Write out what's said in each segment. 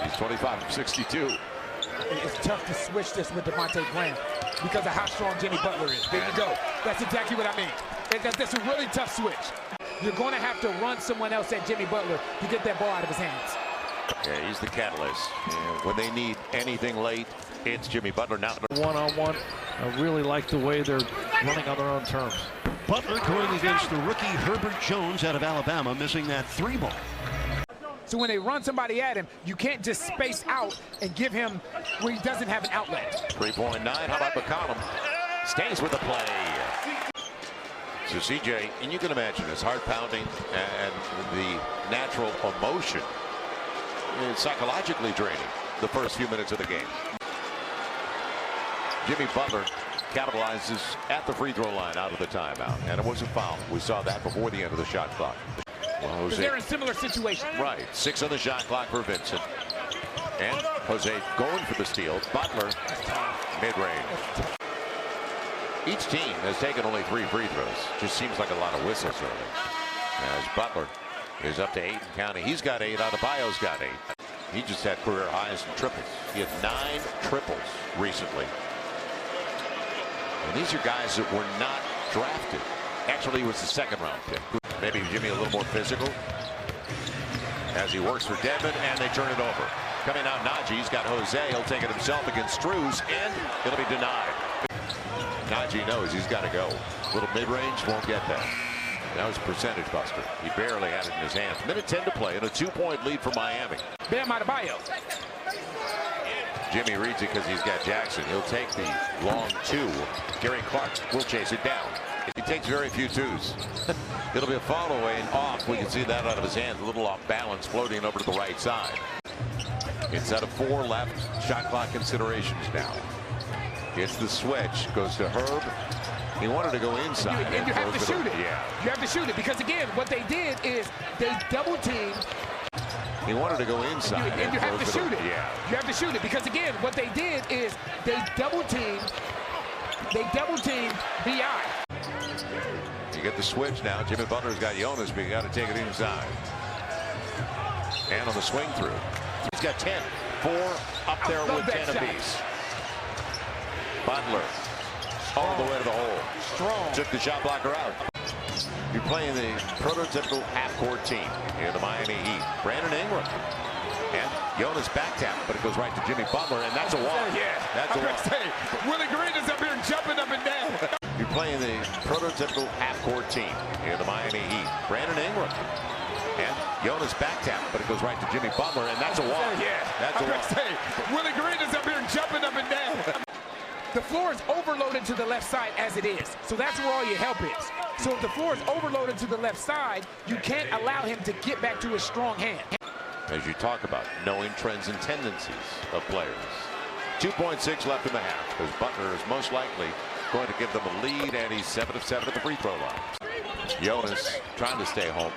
He's 25 of 62. It's tough to switch this with Devontae Graham because of how strong Jimmy Butler is. There you go. That's exactly what I mean. That's a really tough switch. You're going to have to run someone else at Jimmy Butler to get that ball out of his hands. Yeah, he's the catalyst. And when they need anything late, it's Jimmy Butler. Now one-on-one. I really like the way they're running on their own terms. Butler going against the rookie Herbert Jones out of Alabama, missing that 3-ball. So when they run somebody at him, you can't just space out and give him where he doesn't have an outlet. 3.9. How about McCollum? Stays with the play. So CJ, and you can imagine his heart pounding and the natural emotion is psychologically draining the first few minutes of the game. Jimmy Butler capitalizes at the free throw line out of the timeout, and it was a foul. We saw that before the end of the shot clock. Well, Jose, they're in similar situations. Right, 6 on the shot clock for Vincent. And Jose going for the steal. Butler, mid-range. Each team has taken only 3 free throws. Just seems like a lot of whistles early. As Butler is up to 8 and counting. He's got 8. Adebayo's got 8. He just had career highs in triples. He had 9 triples recently. And these are guys that were not drafted. Actually, he was the 2nd-round pick. Maybe Jimmy a little more physical as he works for Dedmon, and they turn it over. Coming out, Najee. He's got Jose. He'll take it himself against Struz, and it'll be denied. Najee knows he's got to go. Little mid-range, won't get that. That was a percentage buster. He barely had it in his hands. Minute 10 to play, and a 2-point lead for Miami. Bam Adebayo. Jimmy reads it because he's got Jackson. He'll take the long 2. Gary Clark will chase it down. He takes very few 2s. It'll be a follow away and off. We can see that out of his hands. A little off balance, floating over to the right side. Inside of 4 left. Shot clock considerations now. Gets the switch. Goes to Herb. He wanted to go inside. And you have to shoot it. Yeah. You have to shoot it because, again, what they did is they double-teamed. He wanted to go inside. And you have to shoot it. Yeah. You have to shoot it because, again, what they did is they double-teamed. They double-teamed B.I. You get the switch now. Jimmy Butler's got Jonas, but you got to take it inside. And on the swing through. He's got 10. 4 up there with 10 apiece. Butler all the way to the hole. Strong. Took the shot blocker out. You're playing the prototypical half-court team in the Miami Heat. Brandon Ingram. And Jonas back tap, but it goes right to Jimmy Butler, and that's a walk. Yeah, that's a walk. Willie Green is up here jumping up and down. You're playing the prototypical half-court team in the Miami Heat. Brandon Ingram. And Jonas back tap, but it goes right to Jimmy Butler, and that's a walk. Yeah, that's a walk. Willie Green is up here jumping up and down. The floor is overloaded to the left side as it is, so that's where all your help is. So if the floor is overloaded to the left side, you can't allow him to get back to his strong hand. As you talk about knowing trends and tendencies of players. 2.6 left in the half, because Butler is most likely going to give them a lead, and he's 7 of 7 at the free throw line. Jonas trying to stay home.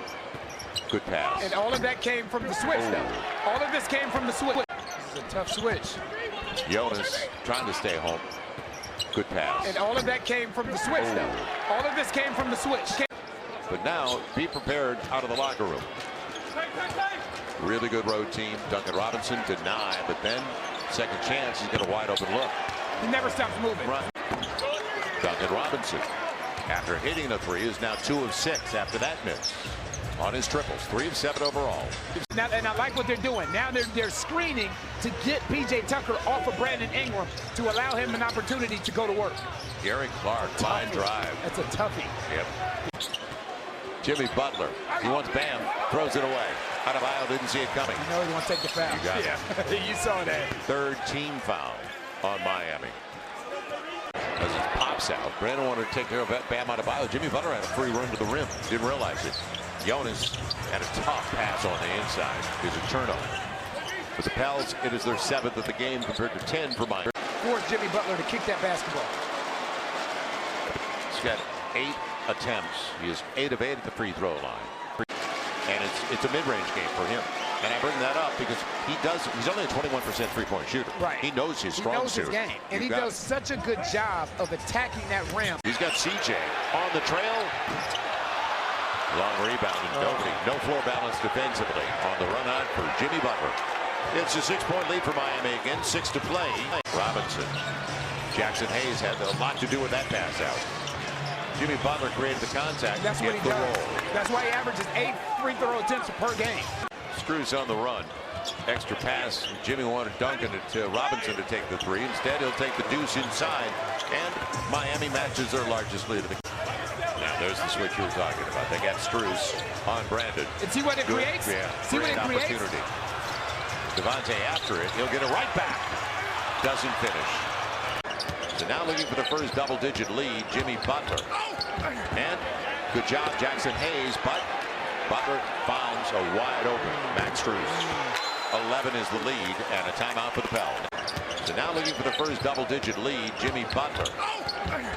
Good pass. And all of that came from the switch, though. All of this came from the switch. This is a tough switch. Jonas trying to stay home. Good pass. And all of that came from the switch, though. All of this came from the switch. But now, be prepared out of the locker room. Really good road team. Duncan Robinson denied, but then second chance, he's got a wide open look. He never stops moving. Right. Duncan Robinson, after hitting a 3, is now 2 of 6 after that miss. On his triples, 3 of 7 overall. Now, and I like what they're doing. Now they're screening to get P.J. Tucker off of Brandon Ingram to allow him an opportunity to go to work. Gary Clark, line drive. That's a toughie. Yep. Jimmy Butler, he wants Bam, throws it away. Adebayo didn't see it coming. You know he wants to take the foul. You got it. You saw that. 3rd team foul on Miami. As it pops out, Brandon wanted to take care of Bam Adebayo. Jimmy Butler had a free run to the rim. Didn't realize it. Jonas had a tough pass on the inside. There's a turnover. For the Pels, it is their 7th of the game compared to 10 for Miami. Force Jimmy Butler to kick that basketball. He's got 8 attempts. He is 8 of 8 at the free throw line. And it's a mid-range game for him. And I bring that up because he's only a 21% three-point shooter. Right. He knows his strong suit. He knows his game. And he does such a good job of attacking that rim. He's got CJ on the trail. Long rebound and nobody. No floor balance defensively on the run out for Jimmy Butler. It's a 6-point lead for Miami again. 6 to play. Robinson. Jackson Hayes had a lot to do with that pass out. Jimmy Butler created the contact. That's what he does. Roll. That's why he averages 8 free throw attempts per game. Screws on the run. Extra pass. Jimmy wanted Duncan to Robinson to take the 3. Instead, he'll take the deuce inside. And Miami matches their largest lead of the game. Now, there's the switch you were talking about. They got Strus on Brandon. And see what it creates? Yeah, see what it creates? Opportunity. Devontae after it. He'll get it right back. Doesn't finish. So now looking for the first double-digit lead, Jimmy Butler. And good job, Jackson Hayes, but Butler finds a wide open Max Strus. 11 is the lead, and a timeout for the Pels. So now looking for the first double-digit lead, Jimmy Butler.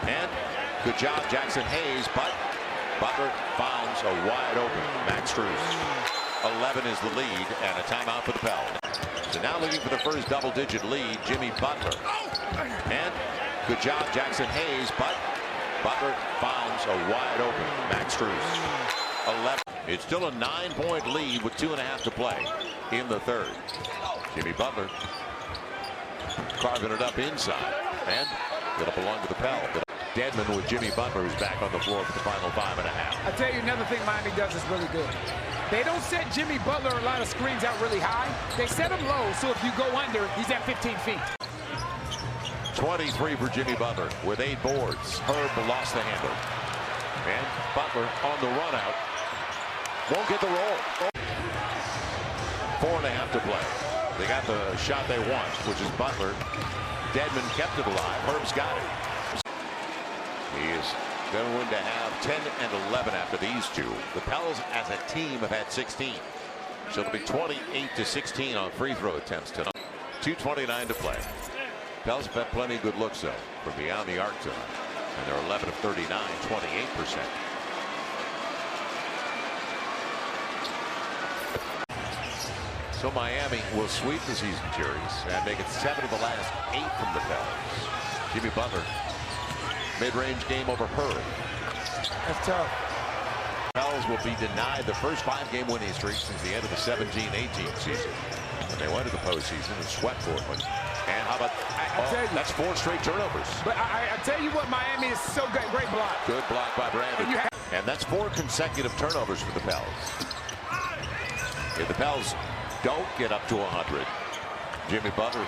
And good job, Jackson Hayes, but Butler finds a wide open Max Strus. 11 is the lead, and a timeout for the Pels. So now looking for the first double-digit lead, Jimmy Butler. And good job, Jackson Hayes, but Butler finds a wide open Max Strus. 11. It's still a 9-point lead with 2.5 to play in the third. Jimmy Butler carving it up inside, and it'll belong to the Pels. Dedmon with Jimmy Butler, who's back on the floor for the final 5.5. I tell you, another thing Miami does is really good. They don't set Jimmy Butler a lot of screens out really high. They set him low, so if you go under, he's at 15 feet. 23 for Jimmy Butler with 8 boards. Herb lost the handle. And Butler on the run out. Won't get the roll. 4.5 to play. They got the shot they want, which is Butler. Dedmon kept it alive. Herb's got it. He is going to have 10 and 11 after these two. The Pels as a team have had 16. So it'll be 28 to 16 on free throw attempts tonight. 2:29 to play. Pels have had plenty of good looks though from beyond the arc tonight. And they're 11 of 39, 28%. So Miami will sweep the season series and make it 7 of the last 8 from the Pels. Jimmy Butler. Mid-range game over Herb. That's tough. Pels will be denied the first 5-game winning streak since the end of the 17-18 season. When they went to the postseason and swept Portland. And how about that's 4 straight turnovers. But I tell you what, Miami is so good. Great block. Good block by Brandon. And that's 4 consecutive turnovers for the Pels. If the Pels don't get up to 100, Jimmy Butler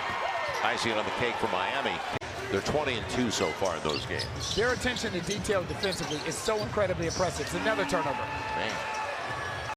icing on the cake for Miami. They're 20-2 so far in those games. Their attention to detail defensively is so incredibly impressive. It's another turnover. Man.